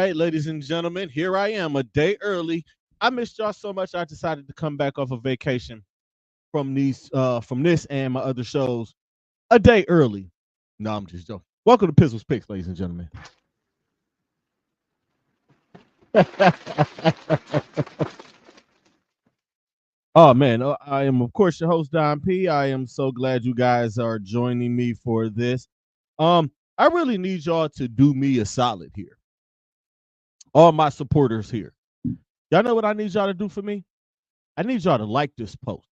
right, ladies and gentlemen, here I am a day early. I missed y'all so much I decided to come back off a vacation from this and my other shows a day early. No, I'm just joking. Welcome to Pizzles Picks, ladies and gentlemen. Oh man, I am of course your host Don P. I am so glad you guys are joining me for this. I really need y'all to do me a solid here. All my supporters here. Y'all know what I need y'all to do for me? I need y'all to like this post,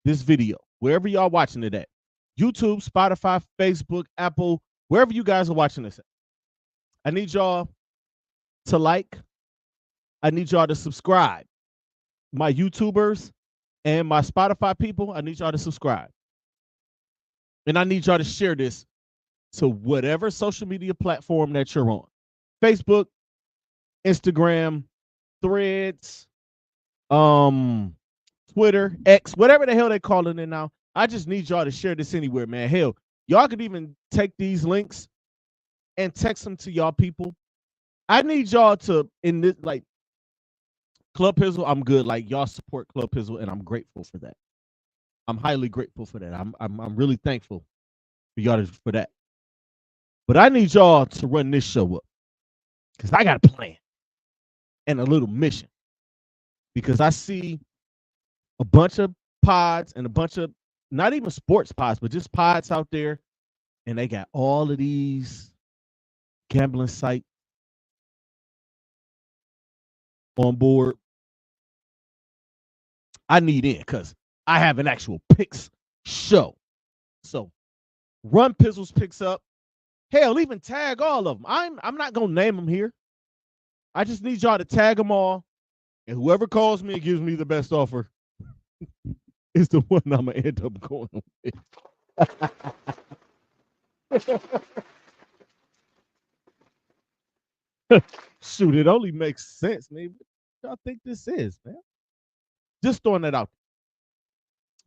this video, wherever y'all watching it at. YouTube, Spotify, Facebook, Apple, wherever you guys are watching this at. I need y'all to like. I need y'all to subscribe. My YouTubers and my Spotify people, I need y'all to subscribe. And I need y'all to share this to whatever social media platform that you're on. Facebook, Instagram, Threads, Twitter, X, whatever the hell they calling it now. I just need y'all to share this anywhere, man. Hell, y'all could even take these links and text them to y'all people. I need y'all to, in this, like, Club Pizzle, I'm good. Like, y'all support Club Pizzle, and I'm grateful for that. I'm highly grateful for that. I'm really thankful for y'all for that. But I need y'all to run this show up because I got a plan and a little mission. Because I see a bunch of pods and a bunch of not even sports pods, but just pods out there, and they got all of these gambling sites on board. I need in because I have an actual picks show. So run Pizzles Picks up. Hell, even tag all of them. I'm not gonna name them here. I just need y'all to tag them all, and whoever calls me and gives me the best offer is the one I'm gonna end up going with. Shoot, it only makes sense, man. What y'all think this is, man? Just throwing that out.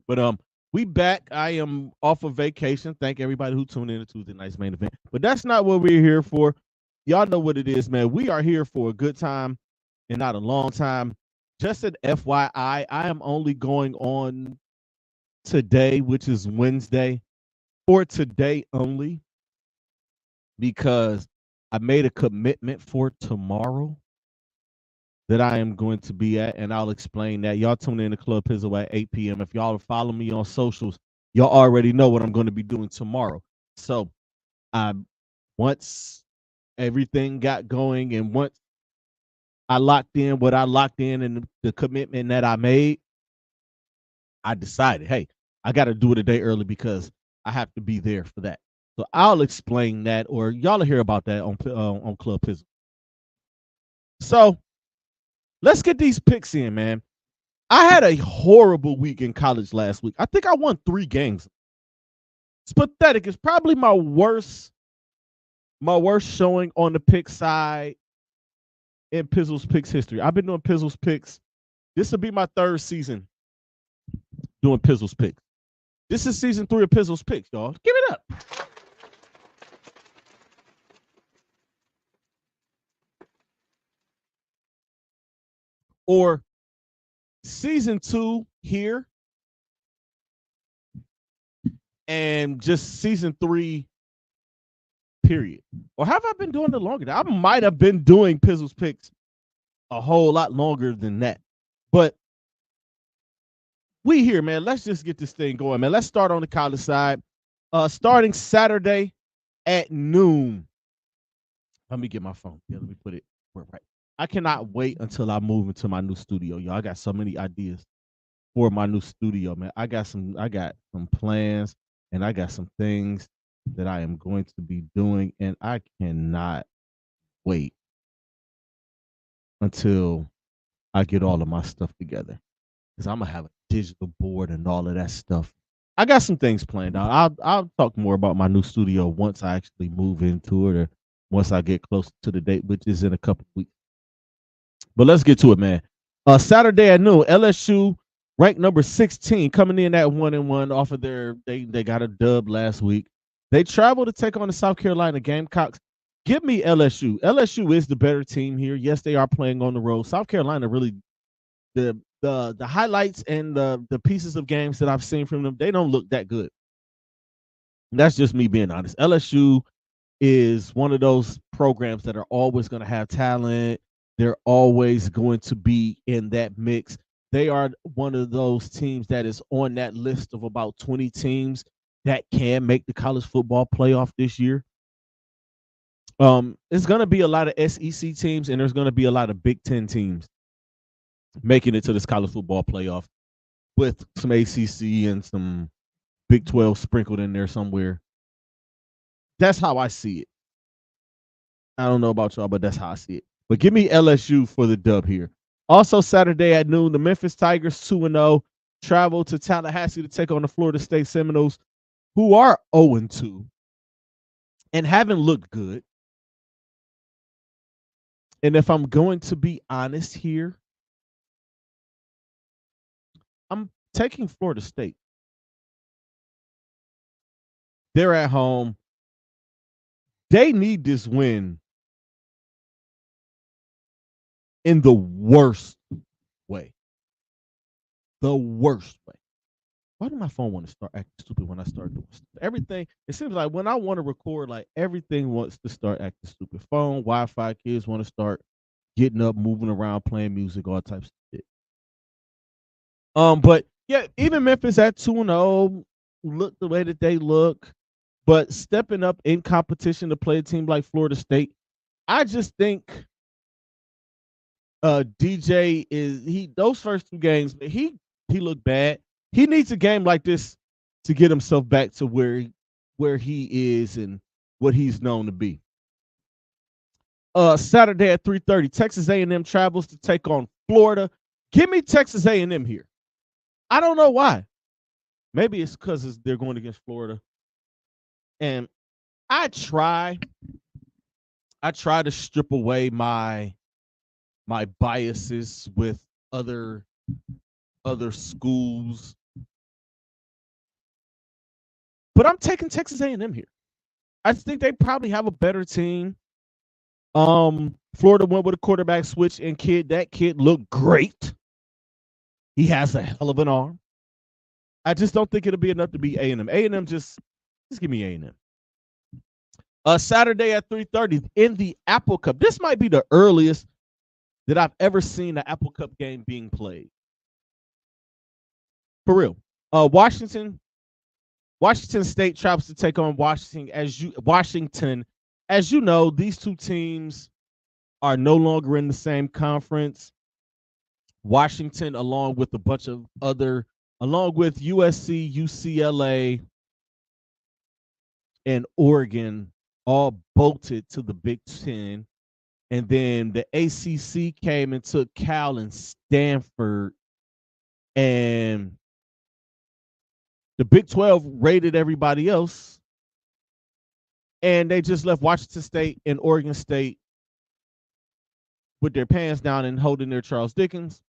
But we back. I am off of vacation. Thank everybody who tuned in to Tuesday night's main event. But that's not what we're here for. Y'all know what it is, man. We are here for a good time and not a long time. Just an FYI, I am only going on today, which is Wednesday, for today only, because I made a commitment for tomorrow that I am going to be at, and I'll explain that. Y'all tune in to Club Pizzle at 8 p.m. If y'all follow me on socials, y'all already know what I'm going to be doing tomorrow. So once everything got going and once I locked in what I locked in and the commitment that I made, I decided, hey, I got to do it a day early because I have to be there for that. So I'll explain that, or y'all will hear about that on Club Pizzle. So let's get these picks in, man. I had a horrible week in college last week. I think I won 3 games. It's pathetic. It's probably my worst showing on the pick side in Pizzles Picks history. I've been doing Pizzles Picks. This will be my 3rd season doing Pizzles Picks. This is season 3 of Pizzles Picks, y'all. Give it up. Or season 2 here, and just season 3, period. Or have I been doing it longer? I might have been doing Pizzles Picks a whole lot longer than that. But we here, man. Let's just get this thing going, man. Let's start on the college side. Starting Saturday at noon. Let me get my phone. Yeah, let me put it right. I cannot wait until I move into my new studio, y'all. I got so many ideas for my new studio, man. I got some plans, and I got some things that I am going to be doing, and I cannot wait until I get all of my stuff together, because I'm gonna have a digital board and all of that stuff. I got some things planned out. I'll talk more about my new studio once I actually move into it, or once I get close to the date, which is in a couple of weeks. But let's get to it, man. Saturday at noon, LSU ranked number 16, coming in at 1-1 off of they got a dub last week. They travel to take on the South Carolina Gamecocks. Give me LSU. LSU is the better team here. Yes, they are playing on the road. South Carolina really the highlights and the pieces of games that I've seen from them, they don't look that good. That's just me being honest. LSU is one of those programs that are always going to have talent. They're always going to be in that mix. They are one of those teams that is on that list of about 20 teams that can make the college football playoff this year. It's going to be a lot of SEC teams, and there's going to be a lot of Big Ten teams making it to this college football playoff with some ACC and some Big 12 sprinkled in there somewhere. That's how I see it. I don't know about y'all, but that's how I see it. But give me LSU for the dub here. Also, Saturday at noon, the Memphis Tigers 2-0 travel to Tallahassee to take on the Florida State Seminoles, who are 0-2 and haven't looked good. And if I'm going to be honest here, I'm taking Florida State. They're at home. They need this win in the worst way. The worst way. Why do my phone want to start acting stupid when I start doing stuff? Everything, it seems like when I want to record, like everything wants to start acting stupid. Phone, Wi-Fi, kids want to start getting up, moving around, playing music, all types of shit. But yeah, even Memphis at 2-0 look the way that they look, but stepping up in competition to play a team like Florida State, I just think DJ is those first two games, he looked bad. He needs a game like this to get himself back to where he is and what he's known to be. Saturday at 3:30, Texas A&M travels to take on Florida. Give me Texas A&M here. I don't know why. Maybe it's because they're going against Florida. And I try to strip away my biases with other schools, but I'm taking Texas A&M here. I think they probably have a better team. Florida went with a quarterback switch, and that kid looked great. He has a hell of an arm. I just don't think it'll be enough to beat A&M. A&M just give me A&M. Saturday at 3:30 in the Apple Cup. This might be the earliest that I've ever seen the Apple Cup game being played. For real. Washington State travels to take on Washington. As you know, these two teams are no longer in the same conference. Washington, along with USC, UCLA, and Oregon, all bolted to the Big Ten. And then the ACC came and took Cal and Stanford. And the Big 12 rated everybody else. And they just left Washington State and Oregon State with their pants down and holding their Charles Dickens.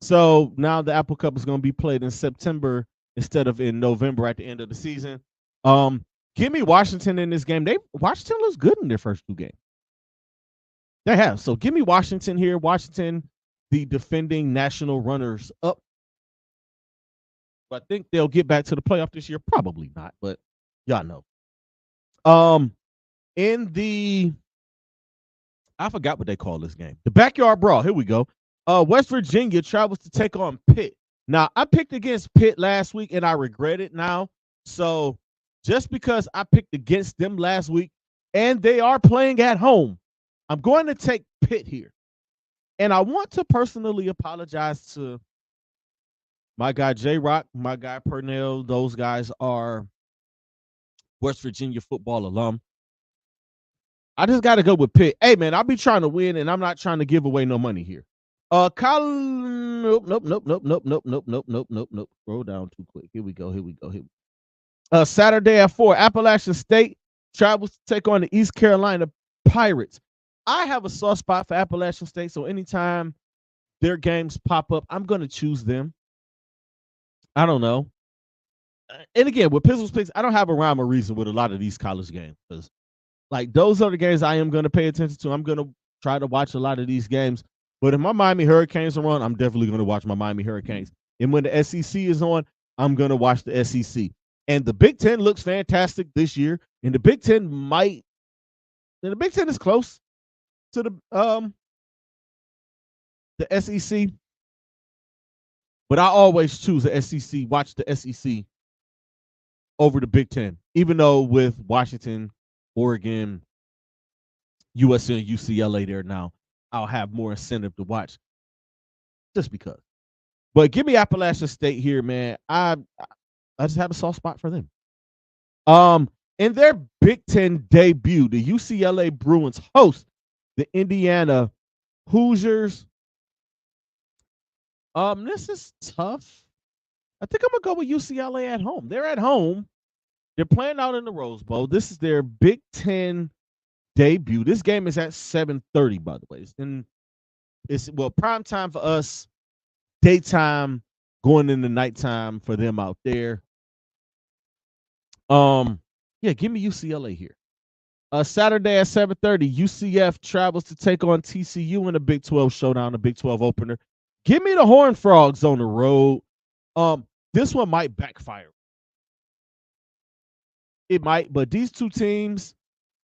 So now the Apple Cup is going to be played in September instead of in November at the end of the season. Give me Washington in this game. Washington looks good in their first two games. They have. So give me Washington here. Washington, the defending national runners up. I think they'll get back to the playoff this year. Probably not, but y'all know. I forgot what they call this game. The Backyard Brawl. Here we go. West Virginia travels to take on Pitt. Now, I picked against Pitt last week, and I regret it now. So just because I picked against them last week, and they are playing at home, I'm going to take Pitt here. And I want to personally apologize to my guy J-Rock, my guy Purnell. Those guys are West Virginia football alum. I just got to go with Pitt. Hey, man, I'll be trying to win, and I'm not trying to give away no money here. Nope. Scroll down too quick. Here we go. Saturday at 4, Appalachian State travels to take on the East Carolina Pirates. I have a soft spot for Appalachian State, so anytime their games pop up, I'm going to choose them. I don't know. And again, with Pizzles Picks, I don't have a rhyme or reason with a lot of these college games because Like those are the games I am going to pay attention to. I'm going to try to watch a lot of these games. But if my Miami Hurricanes are on, I'm definitely going to watch my Miami Hurricanes. And when the SEC is on, I'm going to watch the SEC. And the Big Ten looks fantastic this year. And the Big Ten is close to the SEC. But I always choose the SEC, watch the SEC over the Big Ten, even though with Washington, Oregon, USC, and UCLA there now, I'll have more incentive to watch just because. But give me Appalachian State here, man. I just have a soft spot for them. In their Big Ten debut, the UCLA Bruins host the Indiana Hoosiers. This is tough. I think I'm gonna go with UCLA at home. They're at home. They're playing out in the Rose Bowl. This is their Big Ten debut. This game is at 7:30, by the way. It's prime time for us, daytime going into nighttime for them out there. Yeah, give me UCLA here. Saturday at 7:30, UCF travels to take on TCU in a Big 12 showdown, a Big 12 opener. Give me the Horned Frogs on the road. This one might backfire. It might, but these two teams,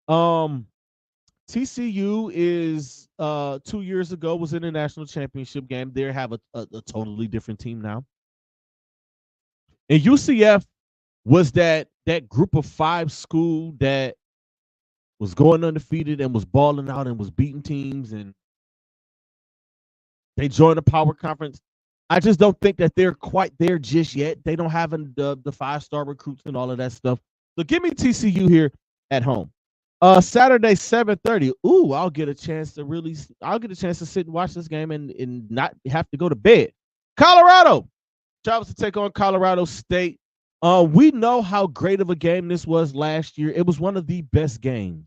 TCU is 2 years ago was in the national championship game. They have a totally different team now. And UCF was that group of five school that was going undefeated and was balling out and was beating teams, and they joined the power conference. I just don't think that they're quite there just yet. They don't have the five-star recruits and all of that stuff. So give me TCU here at home. Saturday, 7:30. Ooh, I'll get a chance to sit and watch this game and not have to go to bed. Colorado travels to take on Colorado State. We know how great of a game this was last year. It was one of the best games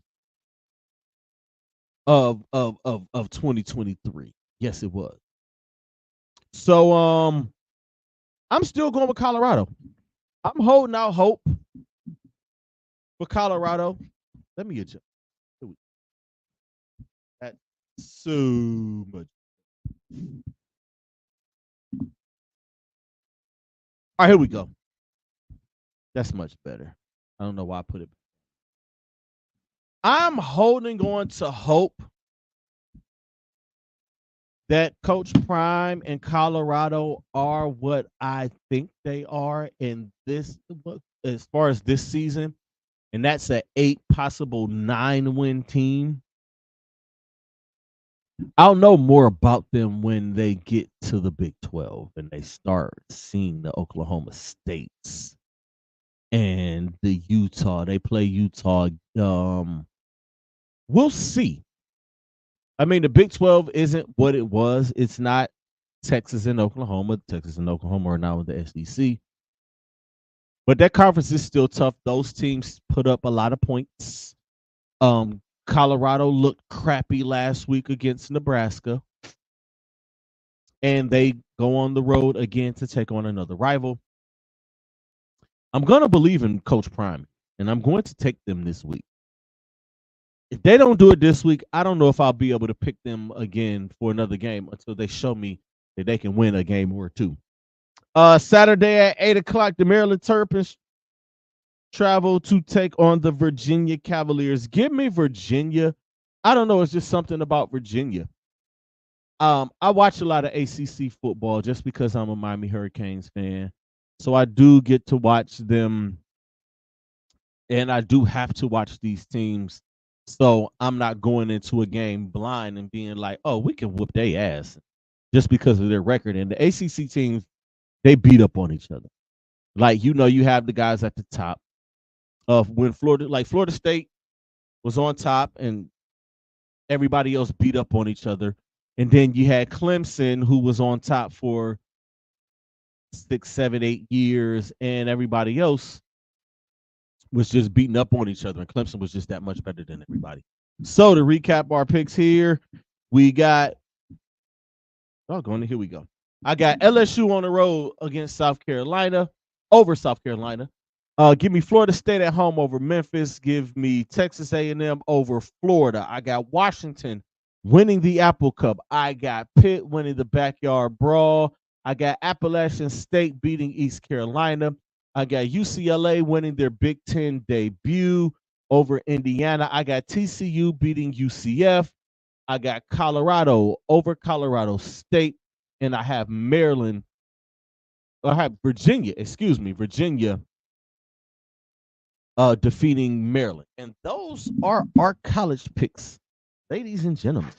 of 2023. Yes, it was. So I'm still going with Colorado. I'm holding out hope for Colorado. Let me adjust. That's so much. All right, here we go. That's much better. I don't know why I put it. I'm holding on to hope that Coach Prime and Colorado are what I think they are in this, as far as this season, and that's an 8, possible 9-win team. I'll know more about them when they get to the Big 12 and they start seeing the Oklahoma States and the Utah. They play Utah. We'll see. I mean, the Big 12 isn't what it was. It's not Texas and Oklahoma. Texas and Oklahoma are now in the SEC. But that conference is still tough. Those teams put up a lot of points. Colorado looked crappy last week against Nebraska. And they go on the road again to take on another rival. I'm going to believe in Coach Prime, and I'm going to take them this week. If they don't do it this week, I don't know if I'll be able to pick them again for another game until they show me that they can win a game or two. Saturday at 8 o'clock, the Maryland Terrapins travel to take on the Virginia Cavaliers. Give me Virginia. I don't know. It's just something about Virginia. I watch a lot of ACC football just because I'm a Miami Hurricanes fan. So I do get to watch them, and I do have to watch these teams. So I'm not going into a game blind and being like, oh, we can whoop their ass just because of their record. And the ACC teams, they beat up on each other. Like, you have the guys at the top of when Florida State was on top and everybody else beat up on each other. And then you had Clemson, who was on top for 6, 7, 8 years, and everybody else was just beating up on each other, and Clemson was just that much better than everybody. So to recap our picks here, we got here we go. I got LSU on the road against South Carolina, over South Carolina. Give me Florida State at home over Memphis. Give me Texas A&M over Florida. I got Washington winning the Apple Cup. I got Pitt winning the Backyard Brawl. I got Appalachian State beating East Carolina. I got UCLA winning their Big Ten debut over Indiana. I got TCU beating UCF. I got Colorado over Colorado State. And I have Maryland. I have Virginia, Virginia defeating Maryland. And those are our college picks, ladies and gentlemen.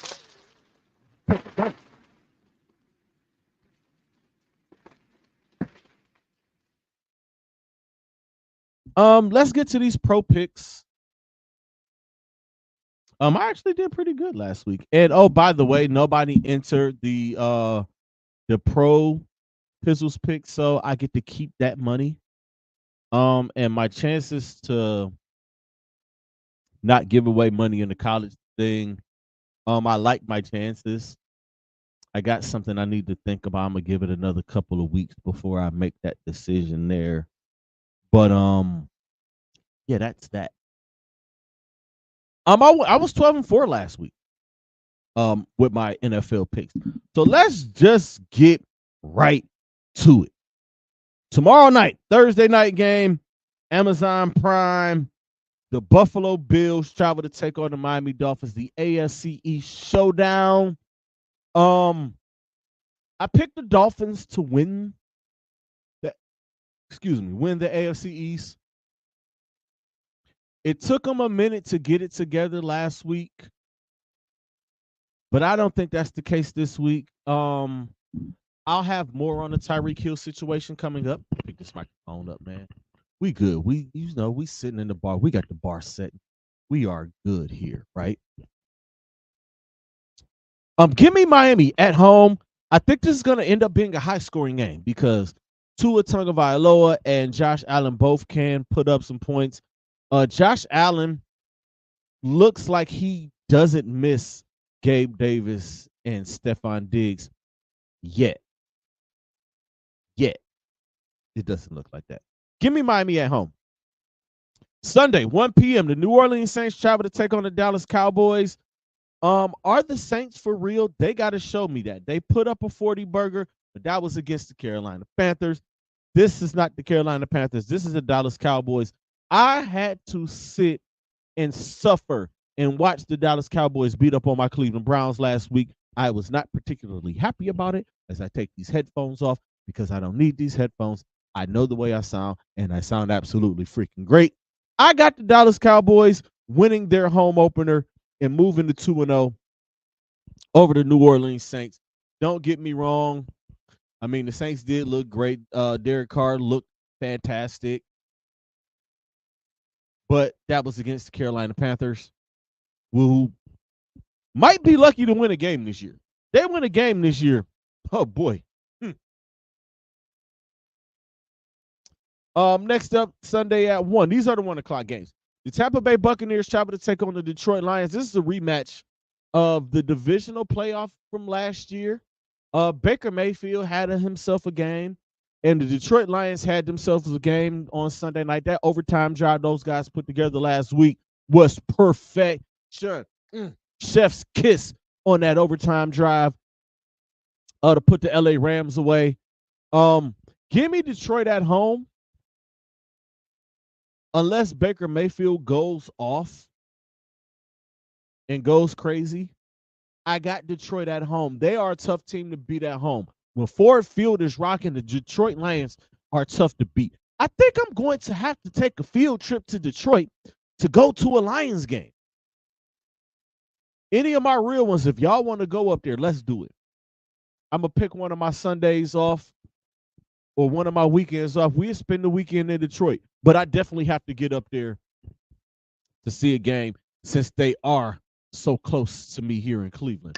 Let's get to these pro picks. I actually did pretty good last week. And oh, by the way, nobody entered the pro Pizzles pick, so I get to keep that money. And my chances to not give away money in the college thing, I like my chances. I got something I need to think about. I'm gonna give it another couple of weeks before I make that decision there. But yeah, that's that. I was 12-4 last week. With my NFL picks. So let's just get right to it. Tomorrow night, Thursday night game, Amazon Prime. The Buffalo Bills travel to take on the Miami Dolphins, the AFC East showdown. I picked the Dolphins to win the AFC East. It took them a minute to get it together last week, but I don't think that's the case this week. I'll have more on the Tyreek Hill situation coming up. Pick this microphone up, man. We good. We sitting in the bar. We got the bar set. We are good here, right? Give me Miami at home. I think this is going to end up being a high-scoring game because Tua Tagovailoa and Josh Allen both can put up some points. Josh Allen looks like he doesn't miss Gabe Davis and Stephon Diggs yet. It doesn't look like that. Give me Miami at home. Sunday, 1 p.m., the New Orleans Saints travel to take on the Dallas Cowboys. Are the Saints for real? They got to show me that. They put up a 40-burger, but that was against the Carolina Panthers. This is not the Carolina Panthers. This is the Dallas Cowboys. I had to sit and suffer and watch the Dallas Cowboys beat up on my Cleveland Browns last week. I was not particularly happy about it as I take these headphones off because I don't need these headphones. I know the way I sound, and I sound absolutely freaking great. I got the Dallas Cowboys winning their home opener and moving to 2-0 over the New Orleans Saints. Don't get me wrong. I mean, the Saints did look great. Derek Carr looked fantastic. But that was against the Carolina Panthers, who might be lucky to win a game this year. They win a game this year. Oh, boy. Next up, Sunday at 1. These are the 1 o'clock games. The Tampa Bay Buccaneers travel to take on the Detroit Lions. This is a rematch of the divisional playoff from last year. Baker Mayfield had himself a game, and the Detroit Lions had themselves a game on Sunday night. That overtime drive those guys put together last week was perfect. Chef's kiss on that overtime drive to put the LA Rams away. Give me Detroit at home. Unless Baker Mayfield goes off and goes crazy, I got Detroit at home. They are a tough team to beat at home. When Ford Field is rocking, the Detroit Lions are tough to beat. I think I'm going to have to take a field trip to Detroit to go to a Lions game. Any of my real ones, if y'all want to go up there, let's do it. I'm going to pick one of my Sundays off or one of my weekends off. We'll spend the weekend in Detroit. But I definitely have to get up there to see a game since they are so close to me here in Cleveland.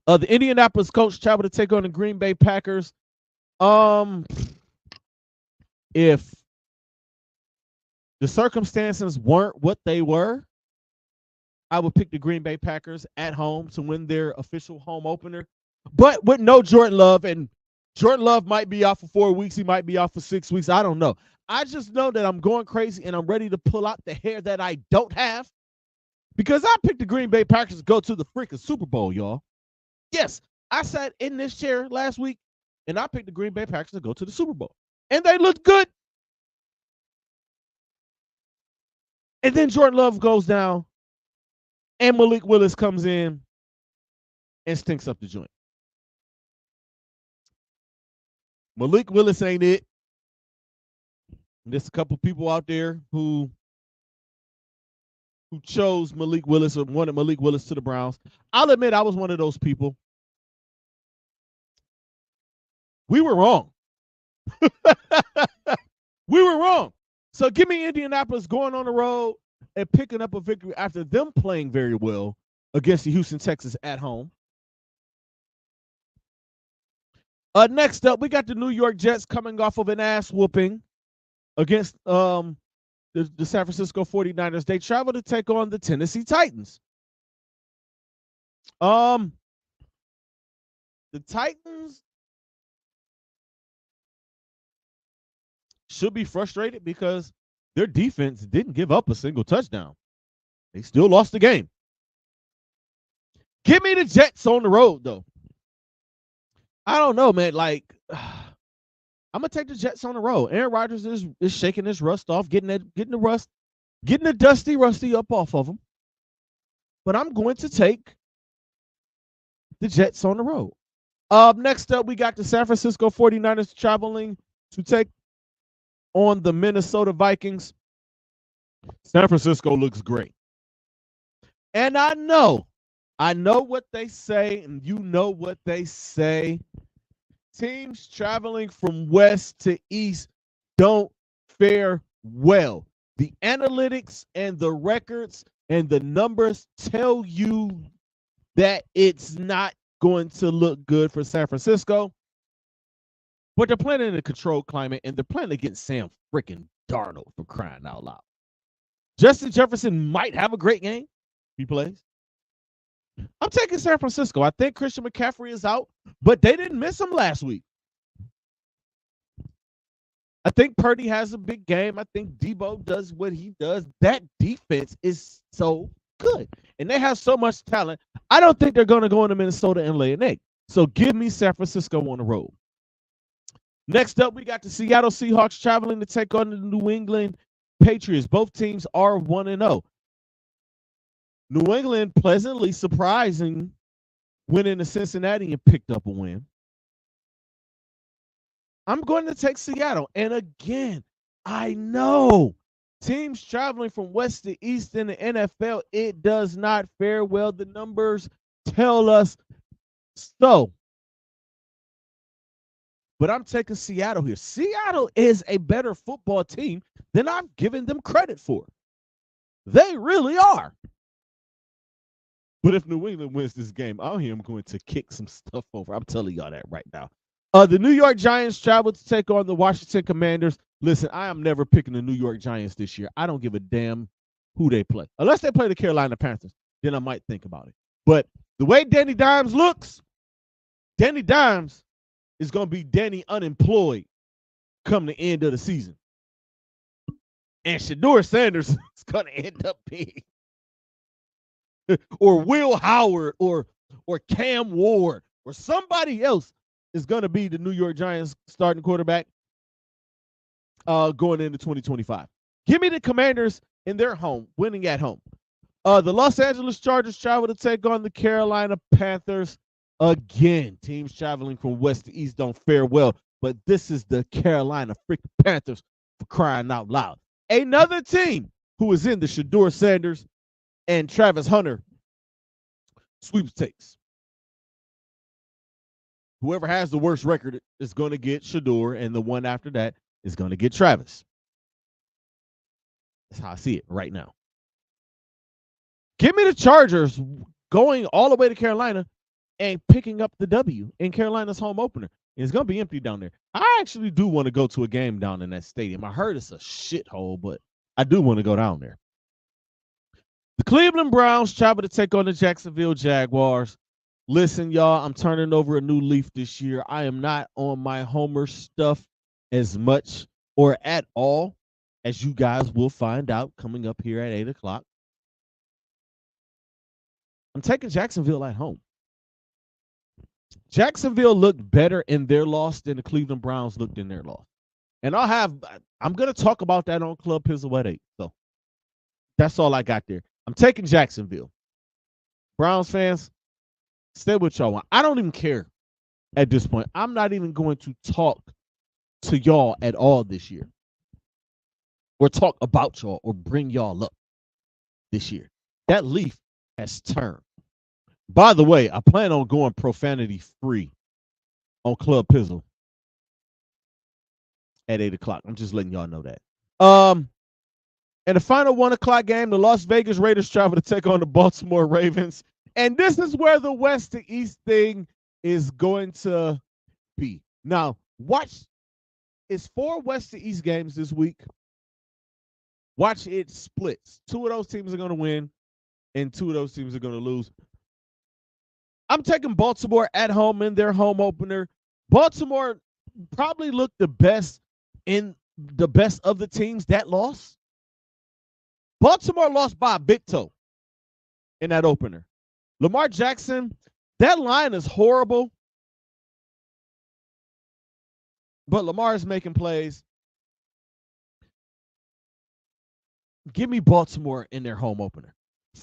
The Indianapolis Colts travel to take on the Green Bay Packers. If the circumstances weren't what they were, I would pick the Green Bay Packers at home to win their official home opener. But with no Jordan Love, and Jordan Love might be out for 4 weeks. He might be out for 6 weeks. I don't know. I just know that I'm going crazy and I'm ready to pull out the hair that I don't have because I picked the Green Bay Packers to go to the freaking Super Bowl, y'all. Yes, I sat in this chair last week and I picked the Green Bay Packers to go to the Super Bowl. And they looked good. And then Jordan Love goes down and Malik Willis comes in and stinks up the joint. Malik Willis ain't it. There's a couple people out there who chose Malik Willis or wanted Malik Willis to the Browns. I'll admit I was one of those people. We were wrong. We were wrong. So give me Indianapolis going on the road and picking up a victory after them playing very well against the Houston Texans at home. Next up, we got the New York Jets coming off of an ass whooping against the San Francisco 49ers. They travel to take on the Tennessee Titans. The Titans should be frustrated because their defense didn't give up a single touchdown. They still lost the game. Give me the Jets on the road, though. I don't know, man. Like, I'm gonna take the Jets on the road. Aaron Rodgers is shaking his rust off, getting the dusty rusty up off of him. But I'm going to take the Jets on the road. Next up, we got the San Francisco 49ers traveling to take on the Minnesota Vikings. San Francisco looks great. And I know what they say, and you know what they say. Teams traveling from west to east don't fare well. The analytics and the records and the numbers tell you that it's not going to look good for San Francisco. But they're playing in a controlled climate, and they're playing against Sam freaking Darnold, for crying out loud. Justin Jefferson might have a great game. He plays. I'm taking San Francisco. I think Christian McCaffrey is out, but they didn't miss him last week. I think Purdy has a big game. I think Debo does what he does. That defense is so good, and they have so much talent. I don't think they're going to go into Minnesota and lay an egg. So give me San Francisco on the road. Next up, we got the Seattle Seahawks traveling to take on the New England Patriots. Both teams are 1-0. New England pleasantly surprising, went into Cincinnati and picked up a win. I'm going to take Seattle. And again, I know teams traveling from west to east in the NFL, it does not fare well. The numbers tell us so. But I'm taking Seattle here. Seattle is a better football team than I've given them credit for. They really are. But if New England wins this game, I am going to kick some stuff over. I'm telling y'all that right now. The New York Giants travel to take on the Washington Commanders. Listen, I am never picking the New York Giants this year. I don't give a damn who they play. Unless they play the Carolina Panthers, then I might think about it. But the way Danny Dimes looks, Danny Dimes is going to be Danny unemployed come the end of the season. And Shedeur Sanders is going to end up being or Will Howard or Cam Ward or somebody else is going to be the New York Giants starting quarterback going into 2025. Give me the Commanders in their home, winning at home. The Los Angeles Chargers travel to take on the Carolina Panthers. Again, teams traveling from west to east don't fare well, but this is the Carolina freaking Panthers, for crying out loud. Another team who is in the Shedeur Sanders and Travis Hunter sweepstakes. Whoever has the worst record is going to get Shedeur, and the one after that is going to get Travis. That's how I see it right now. Give me the Chargers going all the way to Carolina and picking up the W in Carolina's home opener. It's going to be empty down there. I actually do want to go to a game down in that stadium. I heard it's a shithole, but I do want to go down there. The Cleveland Browns travel to take on the Jacksonville Jaguars. Listen, y'all, I'm turning over a new leaf this year. I am not on my Homer stuff as much or at all, as you guys will find out coming up here at 8 o'clock. I'm taking Jacksonville at home. Jacksonville looked better in their loss than the Cleveland Browns looked in their loss. And I'm going to talk about that on Club Pizzle at 8. So that's all I got there. I'm taking Jacksonville. Browns fans, stay with y'all. I don't even care at this point. I'm not even going to talk to y'all at all this year or talk about y'all or bring y'all up this year. That leaf has turned. By the way, I plan on going profanity free on Club Pizzle at 8 o'clock. I'm just letting y'all know that. In the final 1 o'clock game, the Las Vegas Raiders travel to take on the Baltimore Ravens. And this is where the West to East thing is going to be. Now, watch. It's 4 West to East games this week. Watch it splits. 2 of those teams are going to win, and 2 of those teams are going to lose. I'm taking Baltimore at home in their home opener. Baltimore probably looked the best of the teams that lost. Baltimore lost by a big toe in that opener. Lamar Jackson, that line is horrible, but Lamar is making plays. Give me Baltimore in their home opener.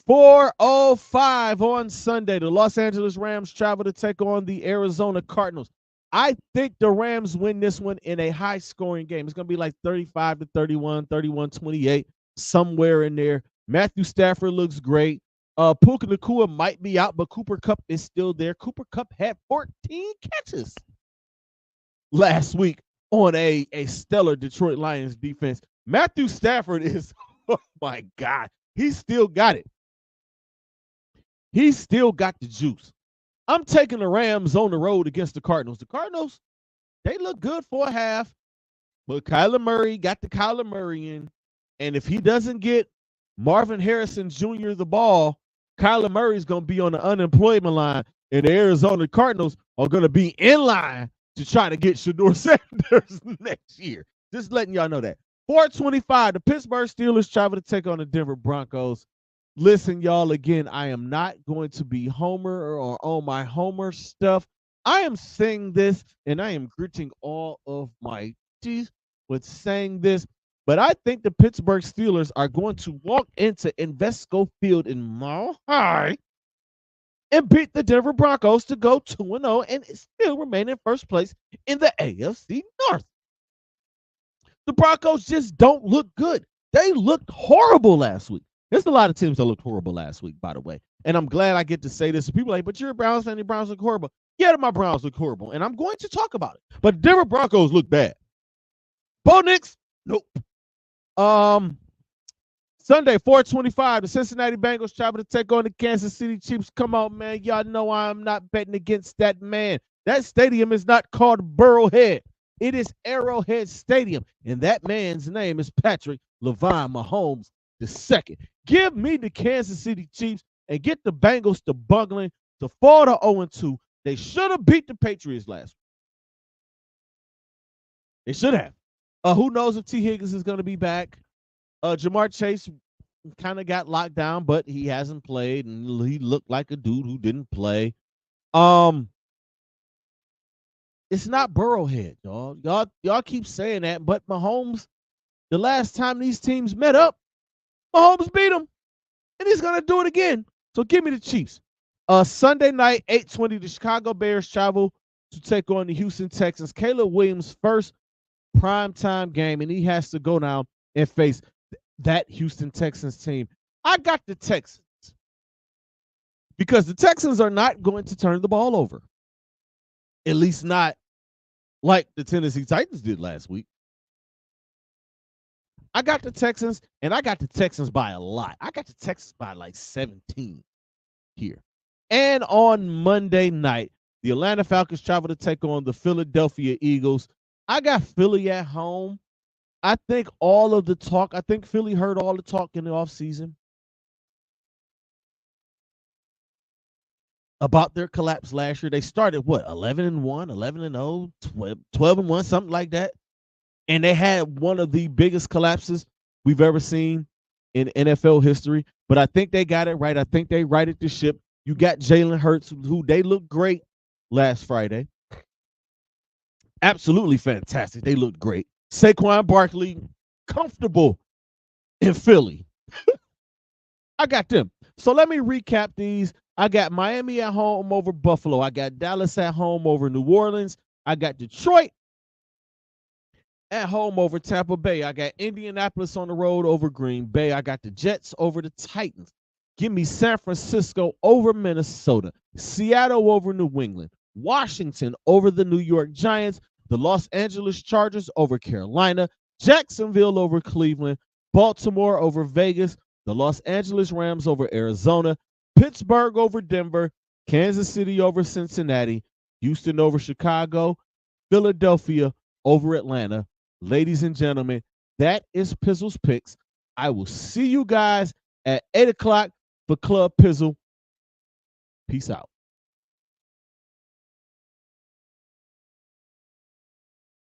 4:05 on Sunday. The Los Angeles Rams travel to take on the Arizona Cardinals. I think the Rams win this one in a high-scoring game. It's going to be like 35-31, 31-28, somewhere in there. Matthew Stafford looks great. Puka Nacua might be out, but Cooper Kupp is still there. Cooper Kupp had 14 catches last week on a stellar Detroit Lions defense. Matthew Stafford is, oh my God, he still got it. He still got the juice. I'm taking the Rams on the road against the Cardinals. The Cardinals, they look good for a half, but Kyler Murray got the Kyler Murray in. And if he doesn't get Marvin Harrison Jr. the ball, Kyler Murray's going to be on the unemployment line, and the Arizona Cardinals are going to be in line to try to get Shedeur Sanders next year. Just letting y'all know that. 4:25, the Pittsburgh Steelers travel to take on the Denver Broncos. Listen, y'all, again, I am not going to be Homer or on my Homer stuff. I am saying this, and I am gritting all of my teeth with saying this, but I think the Pittsburgh Steelers are going to walk into Invesco Field in Mile High and beat the Denver Broncos to go 2-0 and still remain in first place in the AFC North. The Broncos just don't look good. They looked horrible last week. There's a lot of teams that looked horrible last week, by the way. And I'm glad I get to say this. People are like, but you're a Browns fan, the Browns look horrible. Yeah, my Browns look horrible. And I'm going to talk about it. But Denver Broncos look bad. Bo Nix, nope. Sunday, 4:25, the Cincinnati Bengals travel to take on the Kansas City Chiefs. Come on, man. Y'all know I'm not betting against that man. That stadium is not called Burrowhead. It is Arrowhead Stadium. And that man's name is Patrick Levine Mahomes II. Give me the Kansas City Chiefs and get the Bengals to bungling to fall to 0-2. They should have beat the Patriots last week. They should have. Who knows if T. Higgins is going to be back? Jamar Chase kind of got locked down, but he hasn't played, and he looked like a dude who didn't play. It's not Burrowhead, dog. Y'all keep saying that, but Mahomes, the last time these teams met up, Mahomes beat him, and he's going to do it again. So give me the Chiefs. Sunday night, 8:20, the Chicago Bears travel to take on the Houston Texans. Caleb Williams' first primetime game, and he has to go now and face that Houston Texans team. I got the Texans because the Texans are not going to turn the ball over, at least not like the Tennessee Titans did last week. I got the Texans, and I got the Texans by a lot. I got the Texans by like 17 here. And on Monday night, the Atlanta Falcons travel to take on the Philadelphia Eagles. I got Philly at home. I think Philly heard all the talk in the offseason about their collapse last year. They started, 11-1, 11-0, 12-1, something like that. And they had one of the biggest collapses we've ever seen in NFL history. But I think they got it right. I think they righted the ship. You got Jalen Hurts, who they looked great last Friday. Absolutely fantastic. They looked great. Saquon Barkley, comfortable in Philly. I got them. So let me recap these. I got Miami at home over Buffalo. I got Dallas at home over New Orleans. I got Detroit at home over Tampa Bay. I got Indianapolis on the road over Green Bay. I got the Jets over the Titans. Give me San Francisco over Minnesota. Seattle over New England. Washington over the New York Giants. The Los Angeles Chargers over Carolina. Jacksonville over Cleveland. Baltimore over Vegas. The Los Angeles Rams over Arizona. Pittsburgh over Denver. Kansas City over Cincinnati. Houston over Chicago. Philadelphia over Atlanta. Ladies and gentlemen, that is Pizzles Picks. I will see you guys at 8 o'clock for Club Pizzle. Peace out.